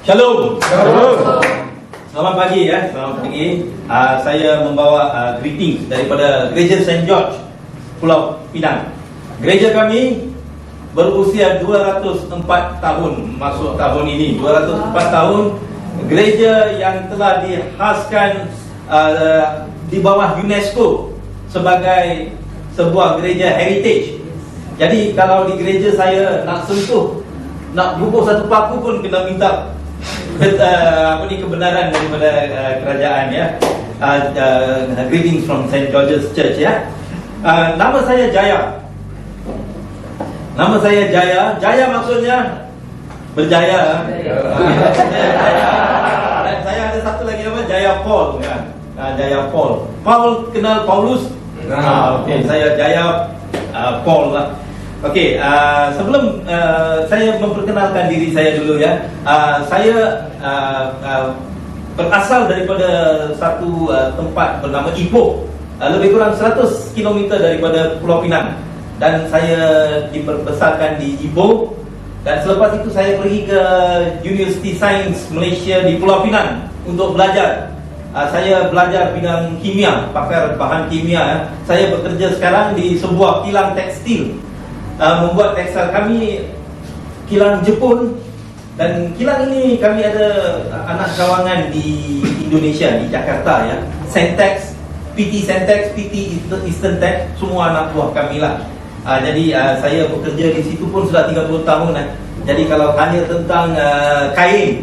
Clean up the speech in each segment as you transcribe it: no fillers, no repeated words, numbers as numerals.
Shalom. Selamat pagi ya. Selamat pagi. Saya membawa greeting daripada Gereja St. George, Pulau Pinang. Gereja kami berusia 204 tahun masuk tahun ini. 204 tahun. Gereja yang telah dihaskan di bawah UNESCO sebagai sebuah gereja heritage. Jadi kalau di gereja saya nak sentuh, nak bubuh satu paku pun kena minta kebenaran daripada kerajaan ya. Greetings from St. George's Church ya. Nama saya Jaya. Nama saya Jaya. Jaya maksudnya berjaya. Dan saya ada satu lagi nama Jaya Paul kan. Jaya Paul. Paul kenal Paulus? Okey, saya Jaya Paul lah. Okey, sebelum saya memperkenalkan diri saya dulu ya. Saya berasal daripada satu tempat bernama Ipoh, lebih kurang 100 km daripada Pulau Pinang. Dan saya dibesarkan di Ipoh. Dan selepas itu saya pergi ke University Sains Malaysia di Pulau Pinang untuk belajar. Saya belajar bidang kimia, pakar bahan kimia. Saya bekerja sekarang di sebuah kilang tekstil. Membuat tekstil kami kilang Jepun. Dan kilang ini kami ada anak kawangan di Indonesia, di Jakarta ya. Sentex, PT Sentex, PT Eastern Tech, semua anak buah kami lah. Jadi saya bekerja di situ pun sudah 30 tahun. Jadi kalau tanya tentang kain,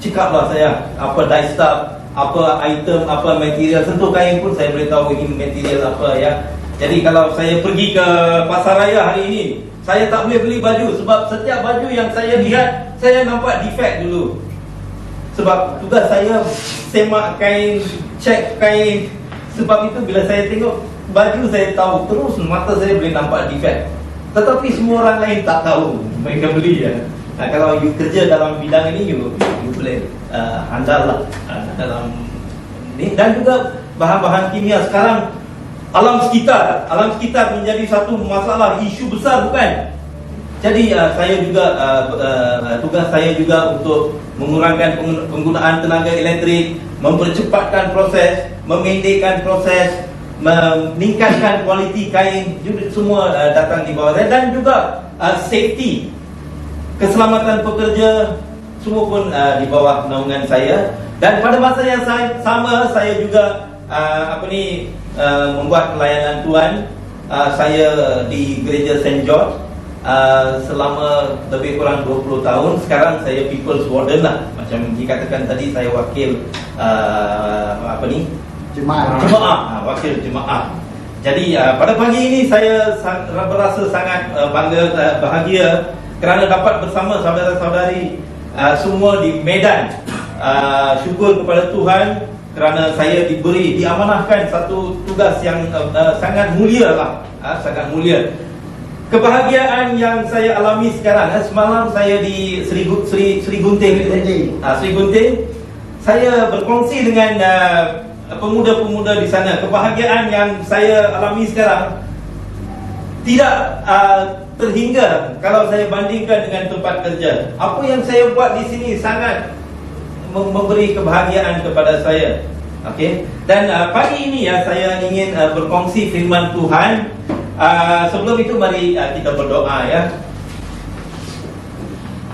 cakaplah saya apa dye stuff, apa item, apa material, sentuh kain pun saya boleh tahu ini material apa ya. Jadi kalau saya pergi ke pasar raya hari ini, saya tak boleh beli baju sebab setiap baju yang saya lihat, saya nampak defect dulu. Sebab tugas saya semak kain, cek kain. Sebab itu bila saya tengok baju, saya tahu terus mata saya boleh nampak defect. Tetapi semua orang lain tak tahu, mereka beli ya. Kalau you kerja dalam bidang ini, you boleh handal lah dalam ini. Dan juga bahan-bahan kimia sekarang, alam sekitar menjadi satu masalah, isu besar bukan? Jadi saya juga tugas saya juga untuk mengurangkan penggunaan tenaga elektrik, mempercepatkan proses, memendekkan proses, meningkatkan kualiti kain, semua datang di bawah saya. Dan juga safety, keselamatan pekerja, semua pun di bawah naungan saya. Dan pada masa yang sama saya juga membuat pelayanan Tuhan. Saya di Gereja St. George selama lebih kurang 20 tahun. Sekarang saya People's Warden lah. Macam dikatakan tadi, saya wakil jemaah, wakil jemaah. Jadi pada pagi ini saya berasa sangat bangga, bahagia kerana dapat bersama saudara-saudari semua di Medan. Syukur kepada Tuhan kerana saya diamanahkan satu tugas yang sangat mulia lah, sangat mulia. Kebahagiaan yang saya alami sekarang, semalam saya di Sri Gunting. Sri Gunting, saya berkongsi dengan pemuda-pemuda di sana. Kebahagiaan yang saya alami sekarang tidak terhingga kalau saya bandingkan dengan tempat kerja. Apa yang saya buat di sini sangat memberi kebahagiaan kepada saya. Okey. Dan pagi ini ya saya ingin berkongsi firman Tuhan. Sebelum itu mari kita berdoa ya.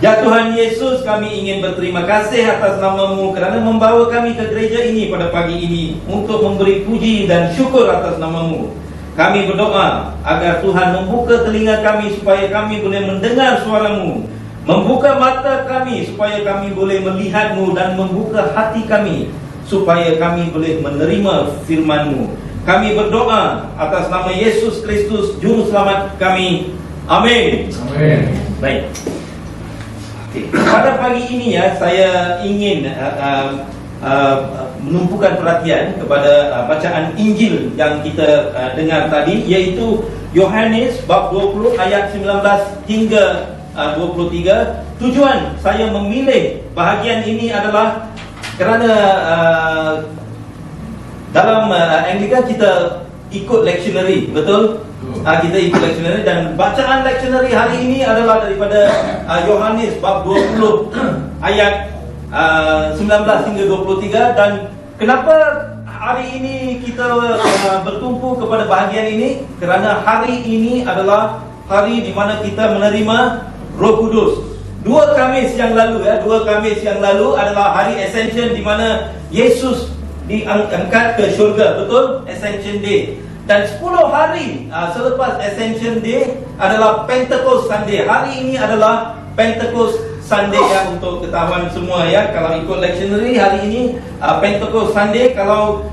Ya Tuhan Yesus, kami ingin berterima kasih atas nama-Mu kerana membawa kami ke gereja ini pada pagi ini untuk memberi puji dan syukur atas nama-Mu. Kami berdoa agar Tuhan membuka telinga kami supaya kami boleh mendengar suara-Mu, membuka mata kami supaya kami boleh melihat-Mu, dan membuka hati kami supaya kami boleh menerima firman-Mu. Kami berdoa atas nama Yesus Kristus, Juru Selamat kami. Amin. Amin. Baik. Pada pagi ini ya, saya ingin menumpukan perhatian kepada bacaan Injil yang kita dengar tadi, iaitu Yohanes bab 20 ayat 19 hingga 23. Tujuan saya memilih bahagian ini adalah kerana dalam Anglican kita ikut lectionary, betul? Kita ikut lectionary, dan bacaan lectionary hari ini adalah daripada Yohanes bab 20 ayat 19 hingga 23. Dan kenapa hari ini kita bertumpu kepada bahagian ini? Kerana hari ini adalah hari di mana kita menerima Roh Kudus. Dua Khamis yang lalu adalah hari Ascension, di mana Yesus diangkat ke syurga, betul? Ascension Day. Dan 10 hari selepas Ascension Day adalah Pentecost Sunday. Hari ini adalah Pentecost Sunday ya, untuk ketahuan semua ya. Kalau ikut lectionary hari ini Pentecost Sunday. Kalau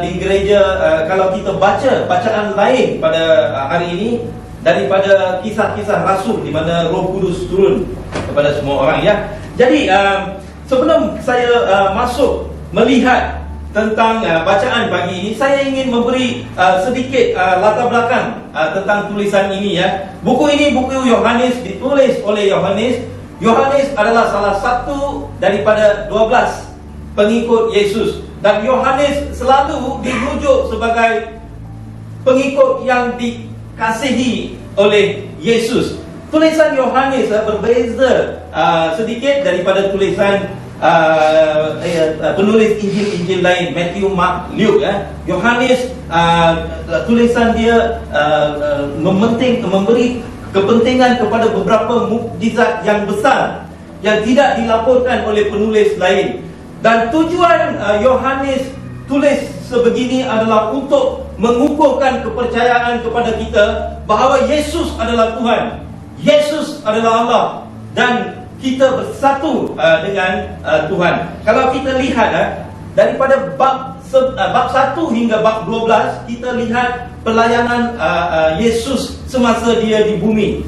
di gereja, kalau kita baca bacaan lain pada hari ini daripada kisah-kisah Rasul, di mana Roh Kudus turun kepada semua orang ya. Jadi sebelum saya masuk melihat tentang bacaan pagi ini, saya ingin memberi sedikit latar belakang tentang tulisan ini ya. Buku ini buku Yohanes, ditulis oleh Yohanes. Yohanes adalah salah satu daripada 12 pengikut Yesus, dan Yohanes selalu dirujuk sebagai pengikut yang dikasihi oleh Yesus. Tulisan Yohanes berbeza sedikit daripada tulisan penulis Injil-Injil lain, Matthew, Mark, Luke ya. Yohanes tulisan dia memberi kepentingan kepada beberapa mukjizat yang besar yang tidak dilaporkan oleh penulis lain. Dan tujuan Yohanes tulis sebegini adalah untuk mengukuhkan kepercayaan kepada kita bahawa Yesus adalah Tuhan, Yesus adalah Allah, dan kita bersatu dengan Tuhan. Kalau kita lihat daripada bab 1 hingga bab 12, kita lihat pelayanan Yesus semasa dia di bumi.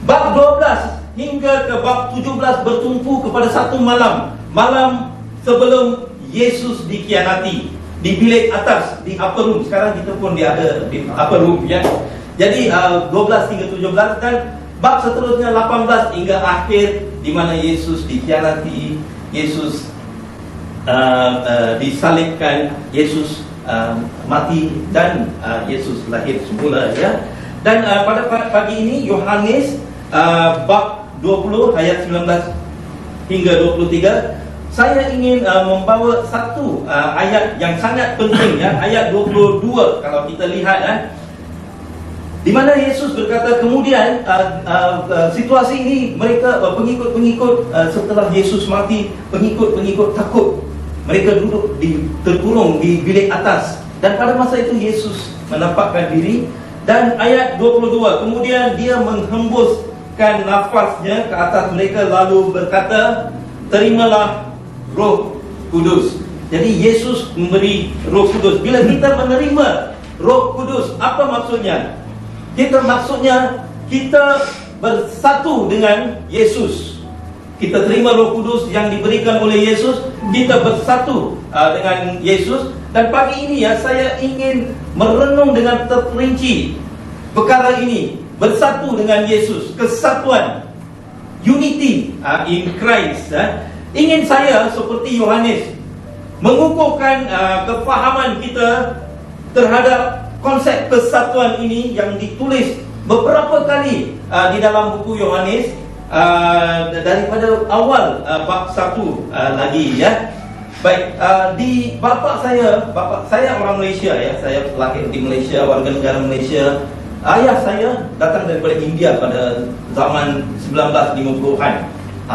Bab 12 hingga ke bab 17 bertumpu kepada satu malam sebelum Yesus dikhianati, di bilik atas, di upper room. Sekarang kita pun ada di upper room ya. Jadi 12 hingga 17, dan bab seterusnya 18 hingga akhir, di mana Yesus dikhianati, Yesus disalibkan, Yesus mati, dan Yesus lahir semula ya. Dan pada pagi ini Yohanes bab 20 ayat 19 hingga 23, saya ingin membawa satu ayat yang sangat penting ya, ayat 22. Kalau kita lihat di mana Yesus berkata, kemudian situasi ini mereka pengikut-pengikut setelah Yesus mati, pengikut-pengikut takut. Mereka duduk terkurung di bilik atas, dan pada masa itu Yesus menampakkan diri. Dan ayat 22, kemudian dia menghembuskan nafasnya ke atas mereka lalu berkata, terimalah Roh Kudus. Jadi Yesus memberi Roh Kudus. Bila kita menerima Roh Kudus, apa maksudnya? Maksudnya kita bersatu dengan Yesus. Kita terima Roh Kudus yang diberikan oleh Yesus, kita bersatu dengan Yesus. Dan pagi ini ya, saya ingin merenung dengan terperinci perkara ini, bersatu dengan Yesus, kesatuan, unity in Christ. Ingin saya seperti Yohanes mengukuhkan kefahaman kita terhadap konsep kesatuan ini yang ditulis beberapa kali di dalam buku Yohanes, daripada awal bab 1 lagi ya. Baik, di bapa saya orang Malaysia ya. Saya lahir di Malaysia, warga negara Malaysia. Ayah saya datang daripada India pada zaman 1950-an.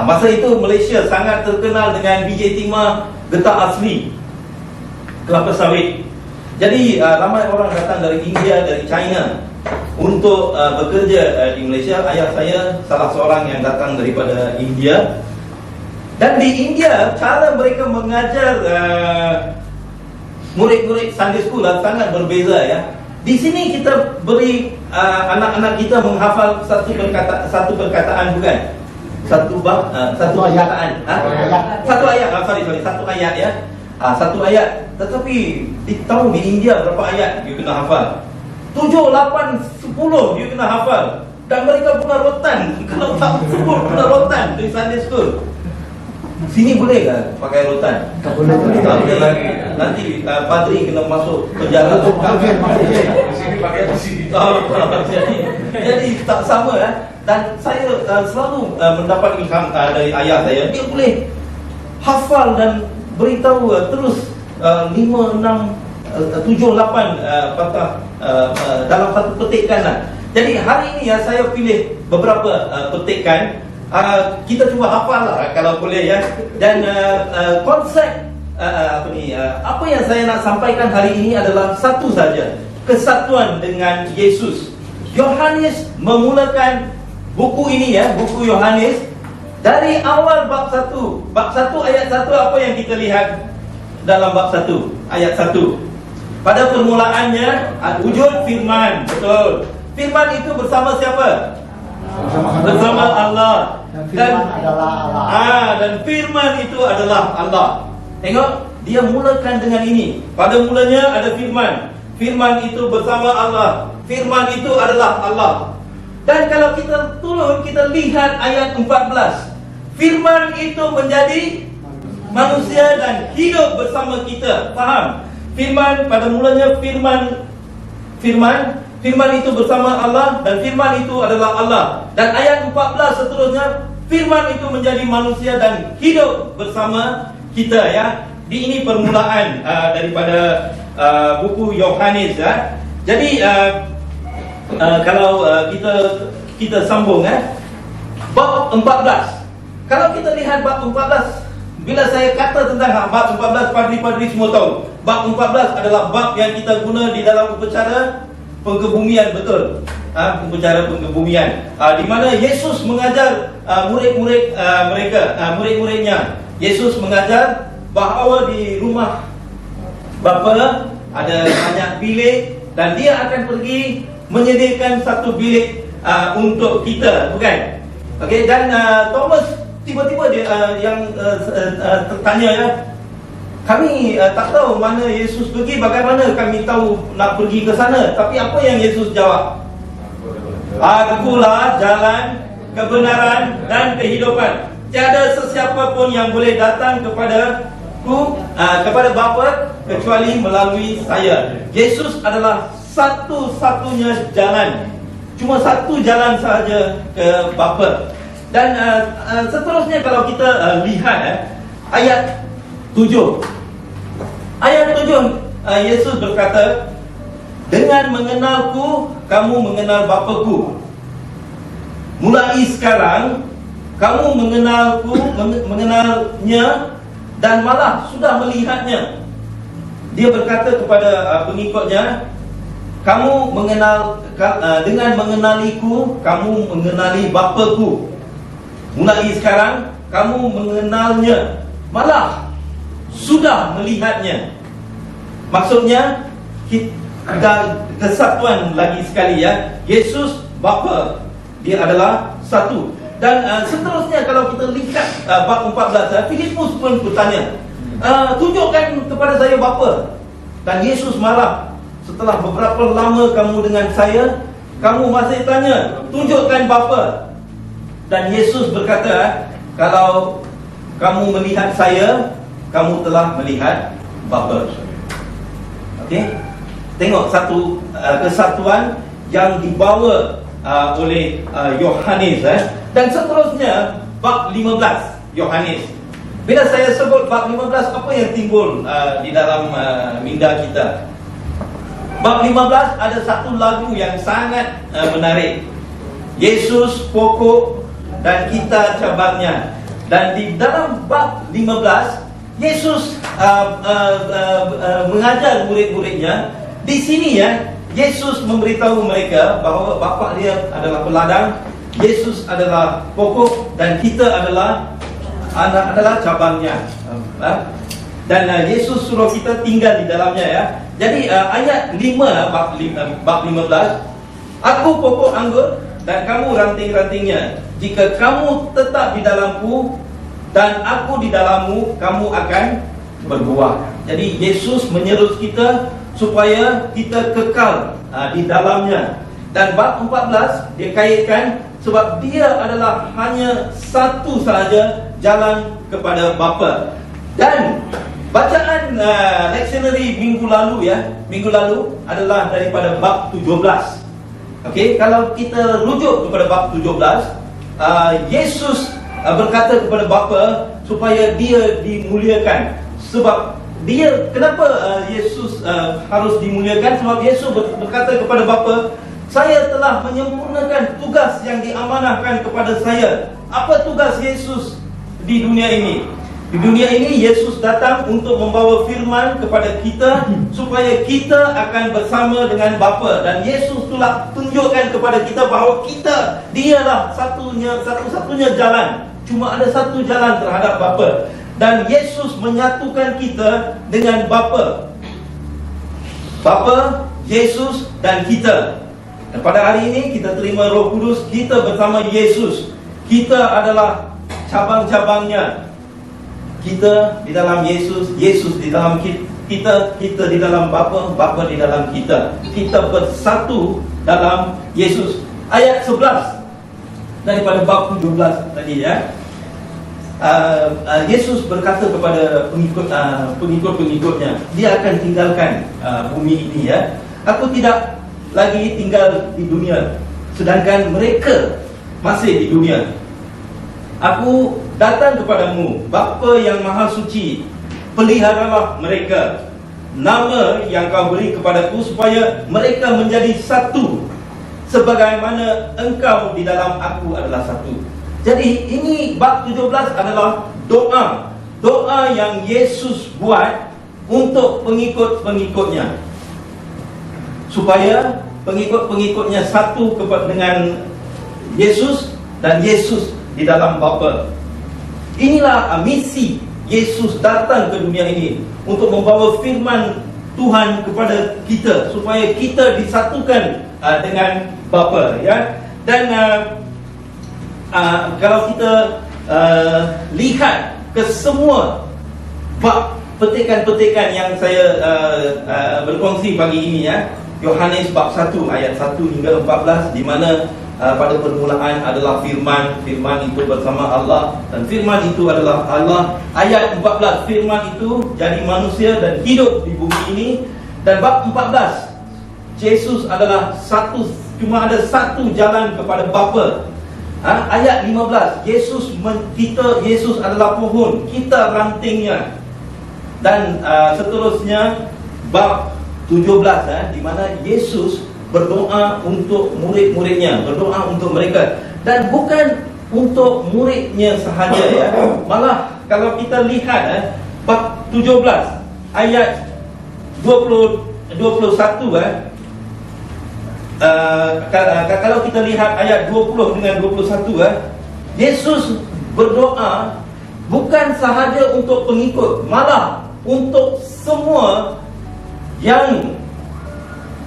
Masa itu Malaysia sangat terkenal dengan biji timah getah asli, kelapa sawit. Jadi ramai orang datang dari India, dari China untuk bekerja di Malaysia. Ayah saya salah seorang yang datang daripada India. Dan di India, cara mereka mengajar murid-murid Sunday School sangat berbeza ya. Di sini kita beri anak-anak kita menghafal satu perkataan, bukan? Satu perkataan. Satu ayat ya. Satu ayat. Tetapi tahu di India berapa ayat you kena hafal? 7, 8, 10 you kena hafal. Dan mereka guna rotan. Kalau tak sebut guna rotan di Sunday School. Sini boleh ke pakai rotan? Tak boleh lagi. Nanti padri kena masuk penjara. pakai di sini. Jadi tak sama dan saya selalu mendapat ilham dari ayah saya. Dia boleh hafal dan beritahu terus 5, 6, 7, 8 patah dalam satu petikan lah. Jadi hari ini saya pilih beberapa petikan. Kita cuba hafal lah kalau boleh ya. Dan konsep apa yang saya nak sampaikan hari ini adalah satu saja, kesatuan dengan Yesus. Yohanes memulakan buku ini ya, buku Yohanes dari awal bab 1. Bab 1 ayat 1 apa yang kita lihat dalam bab 1 ayat 1? Pada permulaannya wujud firman. Betul. Firman itu bersama siapa? Bersama Allah. Dan adalah Allah. Dan firman itu adalah Allah. Tengok, dia mulakan dengan ini. Pada mulanya ada firman. Firman itu bersama Allah. Firman itu adalah Allah. Dan kalau kita turun, kita lihat ayat 14. Firman itu menjadi manusia dan hidup bersama kita. Faham? Firman, pada mulanya Firman itu bersama Allah dan firman itu adalah Allah. Dan ayat 14 seterusnya, firman itu menjadi manusia dan hidup bersama kita ya. Ini permulaan daripada buku Yohanes ya. Jadi kalau kita sambung bab 14. Kalau kita lihat bab 14, bila saya kata tentang bab 14, padri-padri semua tahu. Bab 14 adalah bab yang kita guna di dalam upacara pengkebumian, betul. Upacara pengkebumian, di mana Yesus mengajar murid-muridnya. Yesus mengajar bahawa di rumah Bapa ada banyak bilik dan dia akan pergi menyediakan satu bilik untuk kita, bukan? Okey, dan Thomas tiba-tiba dia yang tertanya ya, kami tak tahu mana Yesus pergi, bagaimana kami tahu nak pergi ke sana? Tapi apa yang Yesus jawab? Akulah jalan, kebenaran dan kehidupan. Tiada sesiapa pun yang boleh datang kepada Bapa kecuali melalui saya. Yesus adalah satu-satunya jalan. Cuma satu jalan sahaja ke Bapa. Dan seterusnya kalau kita lihat ayat 7. Ayat 7, Yesus berkata, dengan mengenalku, kamu mengenal Bapaku. Mulai sekarang, kamu mengenalnya dan malah sudah melihatnya. Dia berkata kepada pengikutnya, kamu dengan mengenaliku, kamu mengenali Bapaku. Mulai sekarang, kamu mengenalnya, malah sudah melihatnya. Maksudnya kita kesatuan lagi sekali ya. Yesus, Bapa, dia adalah satu. Dan seterusnya kalau kita lihat bab 14, Filipus pun bertanya, tunjukkan kepada saya Bapa. Dan Yesus marah. Setelah beberapa lama kamu dengan saya, kamu masih tanya, tunjukkan Bapa. Dan Yesus berkata, kalau kamu melihat saya, kamu telah melihat Bapa. Okey? Tengok satu kesatuan yang dibawa oleh Yohanes Dan seterusnya bab 15 Yohanes. Bila saya sebut bab 15, apa yang timbul di dalam minda kita? Bab 15 ada satu lagu yang sangat menarik. Yesus pokok dan kita cabangnya. Dan di dalam bab 15, Yesus mengajar murid-muridnya. Di sini ya, Yesus memberitahu mereka bahawa Bapa dia adalah peladang, Yesus adalah pokok dan kita adalah cabangnya. Dan Yesus suruh kita tinggal di dalamnya ya. Jadi ayat 5 bab 15, aku pokok anggur dan kamu ranting-rantingnya. Jika kamu tetap di dalamku dan aku di dalammu, kamu akan berbuah. Jadi Yesus menyeru kita supaya kita kekal di dalamnya. Dan bab 14 dia kaitkan sebab dia adalah hanya satu sahaja jalan kepada Bapa. Dan Bacaan lectionary minggu lalu adalah daripada bab 17. Okey, kalau kita rujuk kepada bab 17, Yesus berkata kepada Bapa supaya dia dimuliakan. Sebab kenapa Yesus harus dimuliakan? Sebab Yesus berkata kepada Bapa, saya telah menyempurnakan tugas yang diamanahkan kepada saya. Apa tugas Yesus di dunia ini? Di dunia ini Yesus datang untuk membawa firman kepada kita supaya kita akan bersama dengan Bapa. Dan Yesus telah tunjukkan kepada kita bahawa dialah satu-satunya jalan. Cuma ada satu jalan terhadap Bapa. Dan Yesus menyatukan kita dengan Bapa. Bapa, Yesus dan kita. Dan pada hari ini kita terima Roh Kudus, kita bersama Yesus. Kita adalah cabang-cabangnya. Kita di dalam Yesus, Yesus di dalam kita di dalam Bapa, Bapa di dalam kita. Kita bersatu dalam Yesus. Ayat 11 daripada bab 17 tadi ya. Yesus berkata kepada pengikut-pengikutnya, dia akan tinggalkan bumi ini ya. Aku tidak lagi tinggal di dunia, sedangkan mereka masih di dunia. Aku datang kepadamu, Bapa yang Maha Suci, peliharalah mereka, nama yang kau beri kepadaku, supaya mereka menjadi satu, sebagaimana engkau di dalam aku adalah satu. Jadi ini bab 17 adalah doa yang Yesus buat untuk pengikut-pengikutnya, supaya pengikut-pengikutnya satu dengan Yesus dan Yesus di dalam Bapa. Inilah misi Yesus datang ke dunia ini, untuk membawa firman Tuhan kepada kita supaya kita disatukan dengan Bapa ya. Dan kalau kita lihat ke semua bab petikan-petikan yang saya berkongsi pagi ini ya, Yohanes bab 1 ayat 1 hingga 14, di mana pada permulaan adalah firman itu bersama Allah, dan firman itu adalah Allah. Ayat 14, firman itu jadi manusia dan hidup di bumi ini. Dan bab 14, Yesus adalah cuma ada satu jalan kepada Bapa. Ayat 15, Yesus adalah pohon, kita rantingnya. Dan seterusnya bab 17 di mana Yesus berdoa untuk murid-muridnya, berdoa untuk mereka, dan bukan untuk muridnya sahaja ya. Malah kalau kita lihat bab 17 ayat 21 kalau kita lihat ayat 20 dengan 21 Yesus berdoa bukan sahaja untuk pengikut, malah untuk semua yang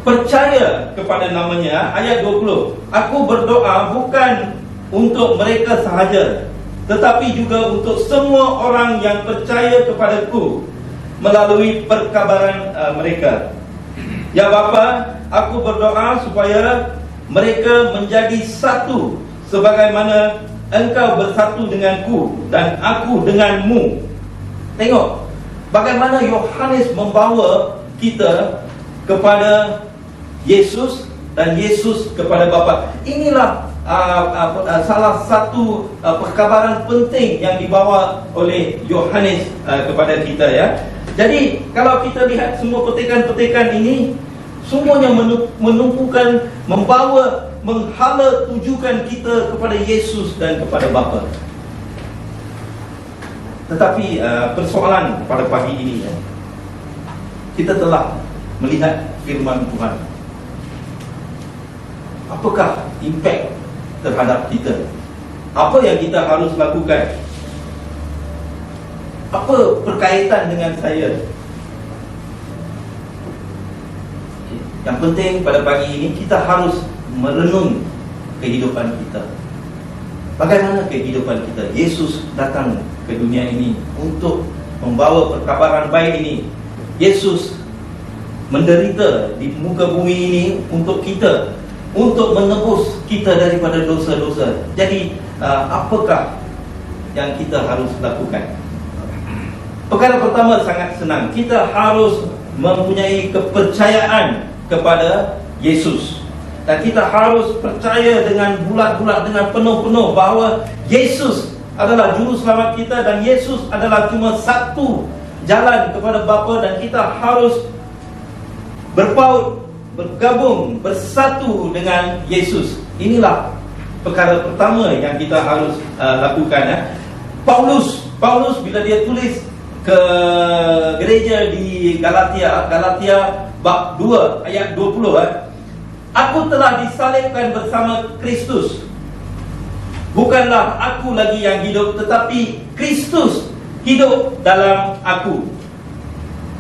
percaya kepada namanya. Ayat 20, aku berdoa bukan untuk mereka sahaja, tetapi juga untuk semua orang yang percaya kepadaku melalui perkabaran mereka. Ya Bapa, aku berdoa supaya mereka menjadi satu, sebagaimana engkau bersatu denganku dan aku denganmu. Tengok bagaimana Yohanes membawa kita kepada Yesus dan Yesus kepada Bapa. Inilah salah satu perkabaran penting yang dibawa oleh Yohanes kepada kita ya. Jadi kalau kita lihat semua petikan-petikan ini, semuanya menumpukan, menghala tujukan kita kepada Yesus dan kepada Bapa. Tetapi persoalan pada pagi ini ya, kita telah melihat firman Tuhan. Apakah impact terhadap kita? Apa yang kita harus lakukan? Apa berkaitan dengan saya? Yang penting pada pagi ini kita harus merenung kehidupan kita. Bagaimana kehidupan kita? Yesus datang ke dunia ini untuk membawa perkabaran baik ini. Yesus menderita di muka bumi ini untuk kita, untuk menebus kita daripada dosa-dosa. Jadi apakah yang kita harus lakukan? Perkara pertama sangat senang. Kita harus mempunyai kepercayaan kepada Yesus. Dan kita harus percaya dengan bulat-bulat, dengan penuh-penuh bahawa Yesus adalah juru selamat kita dan Yesus adalah cuma satu jalan kepada Bapa, dan kita harus berpaut, bergabung, bersatu dengan Yesus. Inilah perkara pertama yang kita harus lakukan. Paulus bila dia tulis ke gereja di Galatia bab 2 ayat 20, aku telah disalibkan bersama Kristus. Bukanlah aku lagi yang hidup, tetapi Kristus hidup dalam aku.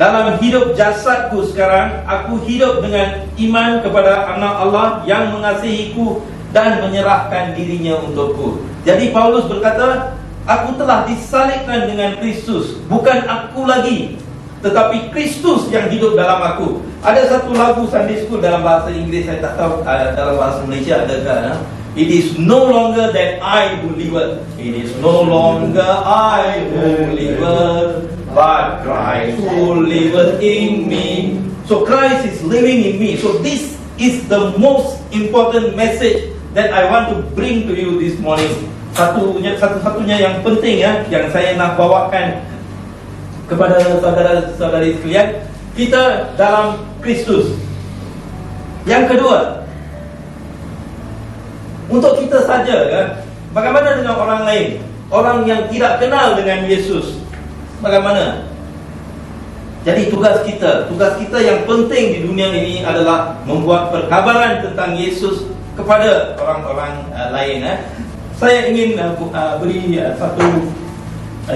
Dalam hidup jasadku sekarang, aku hidup dengan iman kepada anak Allah yang mengasihiku dan menyerahkan dirinya untukku. Jadi Paulus berkata, aku telah disalibkan dengan Kristus. Bukan aku lagi, tetapi Kristus yang hidup dalam aku. Ada satu lagu Sunday School dalam bahasa Inggeris, saya tak tahu dalam bahasa Malaysia adakah. It is no longer that I who liveth. It is no longer I who liveth, but Christ who liveth in me. So Christ is living in me. So this is the most important message that I want to bring to you this morning. Satu-satunya yang penting yang saya nak bawakan kepada saudara-saudari sekalian, kita dalam Kristus. Yang kedua, untuk kita saja, bagaimana dengan orang lain? Orang yang tidak kenal dengan Yesus, bagaimana? Jadi tugas kita yang penting di dunia ini adalah membuat perkabaran tentang Yesus kepada orang-orang lain. Saya ingin beri satu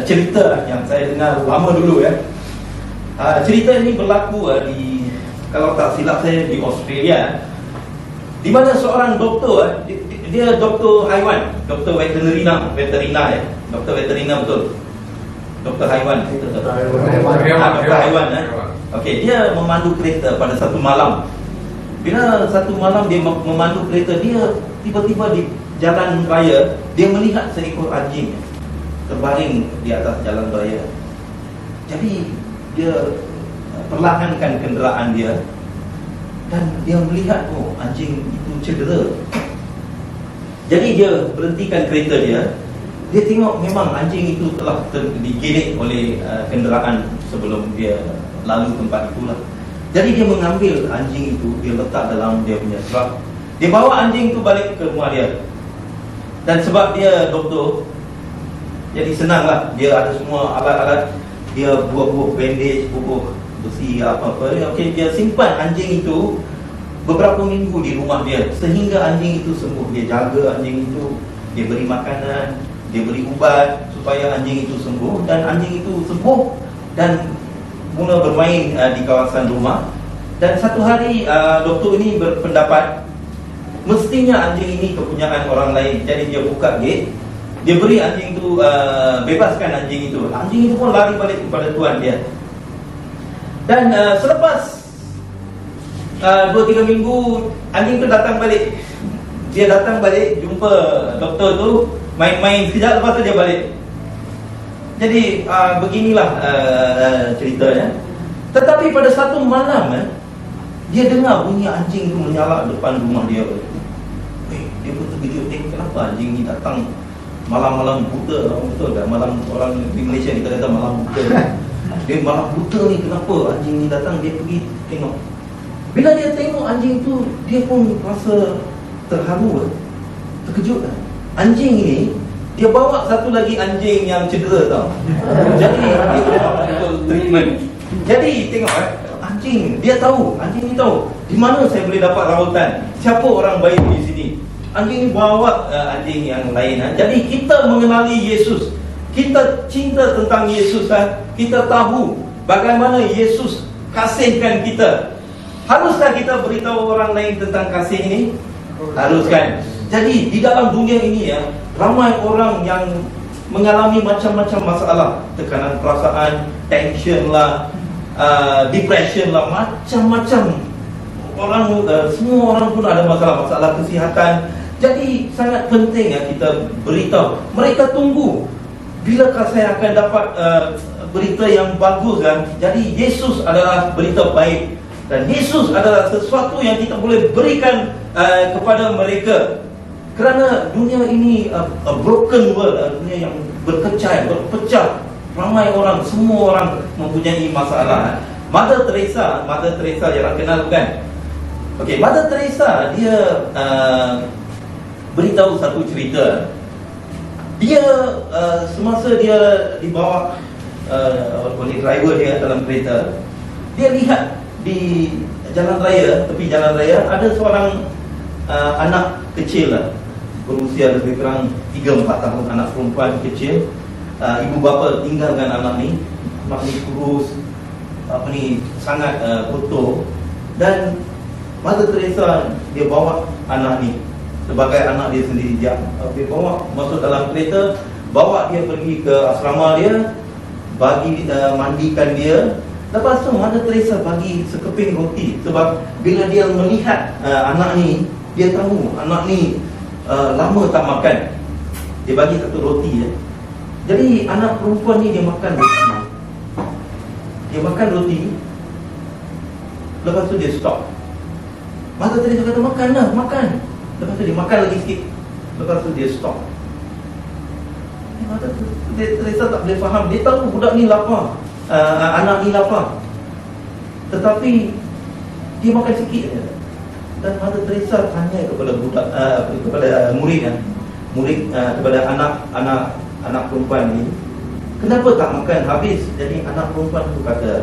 cerita yang saya dengar lama dulu. Cerita ini berlaku kalau tak silap saya, di Australia, di mana seorang doktor, dia doktor haiwan, doktor veterina, doktor veterina, betul, doktor haiwan, doktor haiwan. Okey, dia memandu kereta pada satu malam. Bila satu malam dia memandu kereta, dia tiba-tiba di jalan raya, dia melihat seekor anjing terbaring di atas jalan raya. Jadi dia perlahankan kenderaan dia, dan dia melihat anjing itu cedera. Jadi dia berhentikan kereta dia. Dia tengok memang anjing itu telah digiring oleh kenderaan sebelum dia lalu tempat itulah. Jadi dia mengambil anjing itu, dia letak dalam dia punya truk. Dia bawa anjing itu balik ke rumah dia. Dan sebab dia doktor, jadi senanglah, dia ada semua alat-alat. Dia buat bandage, bubuh besi apa-apa. Okey, dia simpan anjing itu beberapa minggu di rumah dia sehingga anjing itu sembuh. Dia jaga anjing itu, dia beri makanan, dia beri ubat supaya anjing itu sembuh. Dan anjing itu sembuh dan mula bermain di kawasan rumah. Dan satu hari doktor ini berpendapat mestinya anjing ini kepunyaan orang lain. Jadi dia buka gate, dia beri anjing itu, bebaskan anjing itu. Anjing itu pun lari balik kepada tuan dia. Dan selepas 2-3 minggu, anjing tu datang balik. Dia datang balik, jumpa doktor tu, main-main sekejap, lepas tu dia balik. Jadi beginilah ceritanya. Tetapi pada satu malam, dia dengar bunyi anjing tu menyalak depan rumah dia. Dia pun terkejut, kenapa anjing ni datang malam-malam buta? Betul tak? Malam, orang di Malaysia kita kata malam buta. Dia malam buta ni, kenapa anjing ni datang? Dia pergi tengok. Bila dia tengok anjing tu, dia pun rasa terharu, terkejut. Anjing ni, dia bawa satu lagi anjing yang cedera tau. Jadi dia betul treatment. Jadi tengok anjing, dia tahu, anjing ni tahu di mana saya boleh dapat rawatan, siapa orang baik di sini. Anjing ni bawa anjing yang lain. Jadi kita mengenali Yesus, kita cinta tentang Yesus, kita tahu bagaimana Yesus kasihkan kita. Haruskah kita beritahu orang lain tentang kasih ini? Harus kan? Jadi di dalam dunia ini ramai orang yang mengalami macam-macam masalah. Tekanan perasaan, tension lah, depression lah, macam-macam. Semua orang pun ada masalah kesihatan. Jadi sangat penting kita beritahu. Mereka tunggu, bilakah saya akan dapat berita yang bagus kan. Jadi Yesus adalah berita baik, dan Yesus adalah sesuatu yang kita boleh berikan kepada mereka. Kerana dunia ini a broken world, dunia yang berkecai, berpecah. Ramai orang, semua orang mempunyai masalah. Mother Teresa yang kenal kan? Okey, Mother Teresa dia beritahu satu cerita. Dia semasa dia dibawa oleh driver dia dalam kereta, dia lihat di jalan raya, tepi jalan raya, ada seorang anak kecil lah, berusia lebih kurang 3-4 tahun, anak perempuan kecil. Ibu bapa tinggalkan anak ni kurus, sangat kotor. Dan Mother Teresa dia bawa anak ni sebagai anak dia sendiri. Dia bawa masuk dalam kereta, bawa dia pergi ke asrama dia, bagi mandikan dia. Lepas tu Mother Teresa bagi sekeping roti, sebab bila dia melihat anak ni, dia tahu anak ni lama tak makan. Dia bagi satu roti je. Jadi anak perempuan ni dia makan roti. Dia makan roti. Lepas tu dia stop. Mother Teresa kata, makanlah, makan. Lepas tu dia makan lagi sikit. Lepas tu dia stop. Mother Teresa tak boleh faham. Dia tahu budak ni lapar, anak ni lapar, tetapi dia makan sikit je. Dan Mother Teresa tanya kepada budak, kepada murid, kepada anak perempuan ni, kenapa tak makan habis? Jadi anak perempuan tu kata,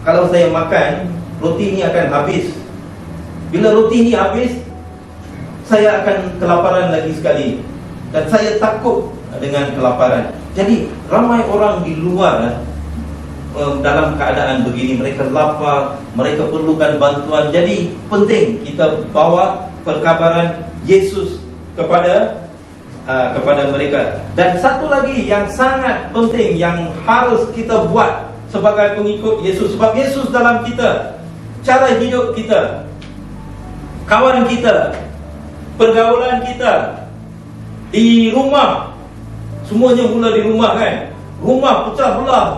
kalau saya makan, roti ni akan habis. Bila roti ni habis, saya akan kelaparan lagi sekali, dan saya takut dengan kelaparan. Jadi ramai orang di luar dalam keadaan begini, mereka lapar, mereka perlukan bantuan. Jadi penting kita bawa perkabaran Yesus kepada mereka. Dan satu lagi yang sangat penting yang harus kita buat sebagai pengikut Yesus, sebab Yesus dalam kita, cara hidup kita, kawan kita, pergaulan kita, di rumah, semuanya mula di rumah kan. Rumah pecah belah,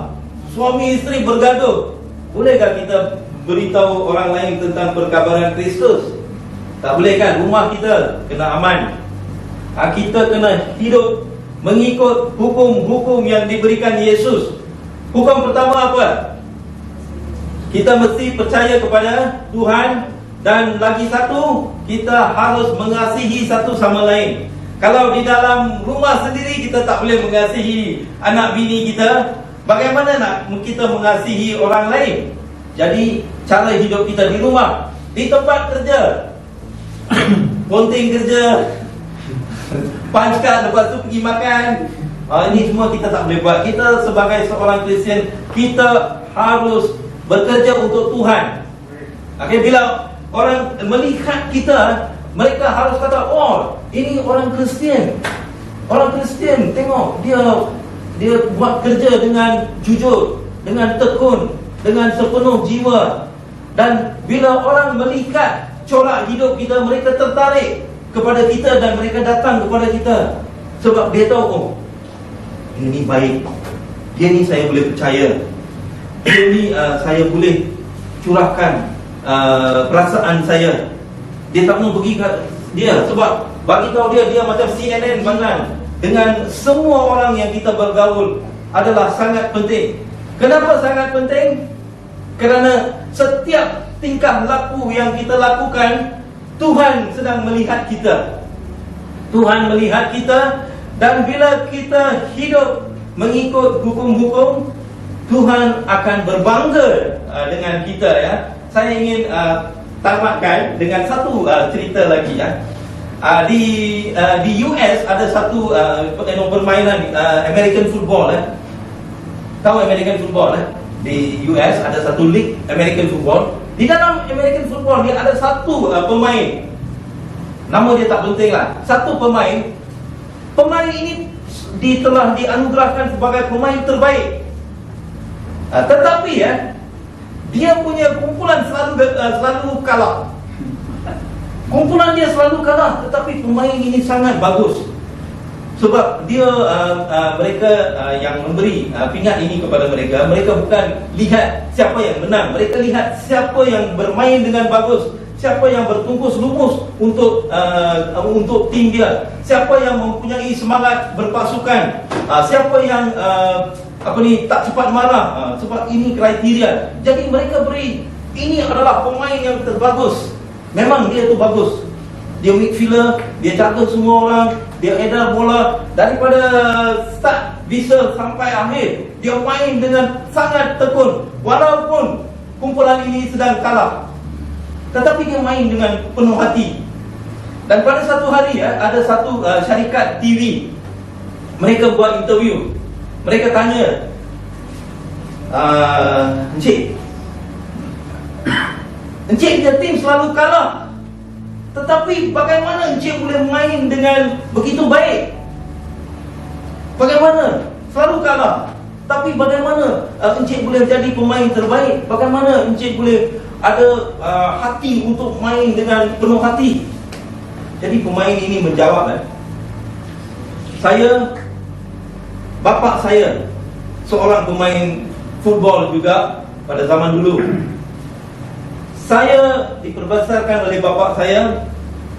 suami isteri bergaduh. Bolehkah kita beritahu orang lain tentang perkabaran Kristus? Tak boleh kan? Rumah kita kena aman. Kita kena hidup mengikut hukum-hukum yang diberikan Yesus. Hukum pertama apa? Kita mesti percaya kepada Tuhan. Dan lagi satu, kita harus mengasihi satu sama lain. Kalau di dalam rumah sendiri kita tak boleh mengasihi anak bini kita, bagaimana nak kita mengasihi orang lain? Jadi cara hidup kita di rumah, di tempat kerja, ponting kerja, punch card, lepas tu pergi makan. Ini semua kita tak boleh buat. Kita sebagai seorang Kristian, kita harus bekerja untuk Tuhan. Okay, bila orang melihat kita, mereka harus kata, oh, ini orang Kristian. Orang Kristian, tengok dia buat kerja dengan jujur, dengan tekun, dengan sepenuh jiwa. Dan bila orang melihat corak hidup kita, mereka tertarik kepada kita dan mereka datang kepada kita. Sebab dia tahu, oh, ini baik, dia ni saya boleh percaya, dia ni saya boleh curahkan perasaan saya. Dia tak mau pergi ke dia, sebab bagi tahu dia macam CNN Banglan. Dengan semua orang yang kita bergaul adalah sangat penting. Kenapa sangat penting? Kerana setiap tingkah laku yang kita lakukan, Tuhan sedang melihat kita. Tuhan melihat kita. Dan bila kita hidup mengikut hukum-hukum, Tuhan akan berbangga dengan kita, ya. Saya ingin tamatkan dengan satu cerita lagi, ya. Di US ada satu permainan American football, tahu American football, di US ada satu league American football. Di dalam American football dia ada satu pemain, nama dia tak penting lah. Satu pemain ini telah dianugerahkan sebagai pemain terbaik. Tetapi dia punya kumpulan selalu kalah. Kumpulan dia selalu kalah, tetapi pemain ini sangat bagus. Sebab dia mereka yang memberi pingat ini kepada mereka, mereka bukan lihat siapa yang menang, mereka lihat siapa yang bermain dengan bagus, siapa yang bertungkus lumus untuk tim dia, siapa yang mempunyai semangat berpasukan, siapa yang tak cepat marah, sebab ini kriteria. Jadi mereka beri, ini adalah pemain yang terbagus. Memang dia tu bagus, dia midfielder, dia jaga semua orang, dia edar bola daripada start bisa sampai akhir. Dia main dengan sangat tekun, walaupun kumpulan ini sedang kalah, tetapi dia main dengan penuh hati. Dan pada satu hari ada satu syarikat TV, mereka buat interview. Mereka tanya, Encik punya tim selalu kalah, tetapi bagaimana Encik boleh main dengan begitu baik? Bagaimana? Selalu kalah, tapi bagaimana Encik boleh jadi pemain terbaik? Bagaimana Encik boleh ada hati untuk main dengan penuh hati? Jadi pemain ini menjawab, bapak saya seorang pemain football juga pada zaman dulu. Saya diperbesarkan oleh bapak saya.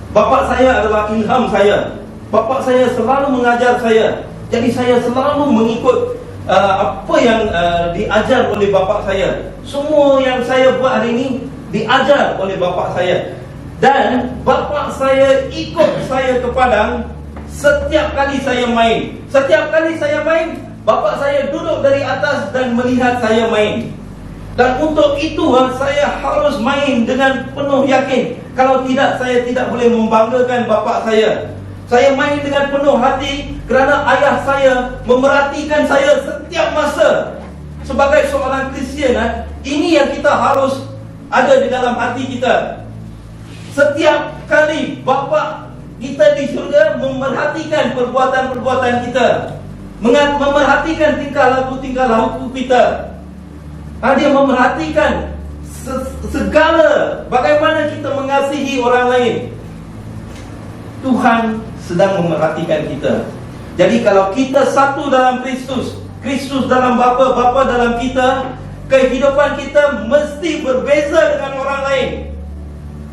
Bapak saya adalah ilham saya. Bapak saya selalu mengajar saya. Jadi saya selalu mengikut apa yang diajar oleh bapak saya. Semua yang saya buat hari ini diajar oleh bapak saya. Dan bapak saya ikut saya ke padang setiap kali saya main. Setiap kali saya main, bapak saya duduk dari atas dan melihat saya main. Dan untuk itu saya harus main dengan penuh yakin. Kalau tidak, saya tidak boleh membanggakan bapak saya. Saya main dengan penuh hati kerana ayah saya memerhatikan saya setiap masa. Sebagai seorang Kristian, ini yang kita harus ada di dalam hati kita. Setiap kali bapa kita di syurga memerhatikan perbuatan-perbuatan kita, memerhatikan tingkah laku kita. Dia memerhatikan segala bagaimana kita mengasihi orang lain. Tuhan sedang memerhatikan kita. Jadi kalau kita satu dalam Kristus, Kristus dalam Bapa, Bapa dalam kita, kehidupan kita mesti berbeza dengan orang lain.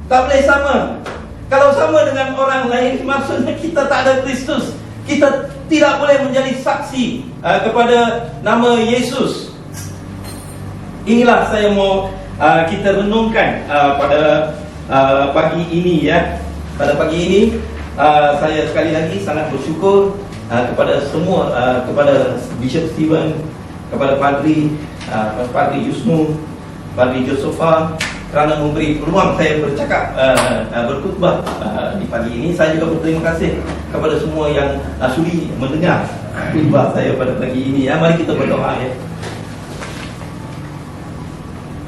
Tak boleh sama. Kalau sama dengan orang lain, maksudnya kita tak ada Kristus. Kita tidak boleh menjadi saksi kepada nama Yesus. Inilah saya mau kita renungkan pada pagi ini Pada pagi ini saya sekali lagi sangat bersyukur kepada semua, kepada Bishop Stephen, kepada Padri Yusnu, Padri Josefa, kerana memberi peluang saya bercakap, berkhutbah di pagi ini. Saya juga berterima kasih kepada semua yang sudi mendengar khutbah saya pada pagi ini. Mari kita berdoa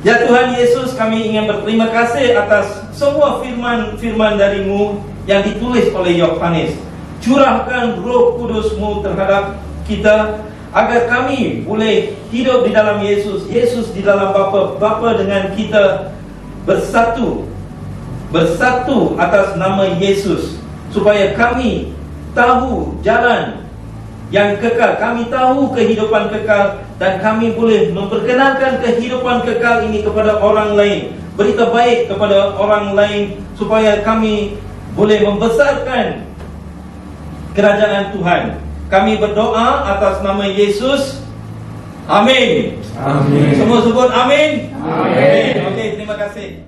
Ya Tuhan Yesus, kami ingin berterima kasih atas semua firman-firman dari-Mu yang ditulis oleh Yohanes. Curahkan Roh Kudus-Mu terhadap kita, agar kami boleh hidup di dalam Yesus, Yesus di dalam Bapa, Bapa dengan kita bersatu atas nama Yesus, supaya kami tahu jalan yang kekal, kami tahu kehidupan kekal, dan kami boleh memperkenalkan kehidupan kekal ini kepada orang lain, berita baik kepada orang lain, supaya kami boleh membesarkan kerajaan Tuhan. Kami berdoa atas nama Yesus. Amin. Amin. Semua sebut amin. Amin. Okey, terima kasih.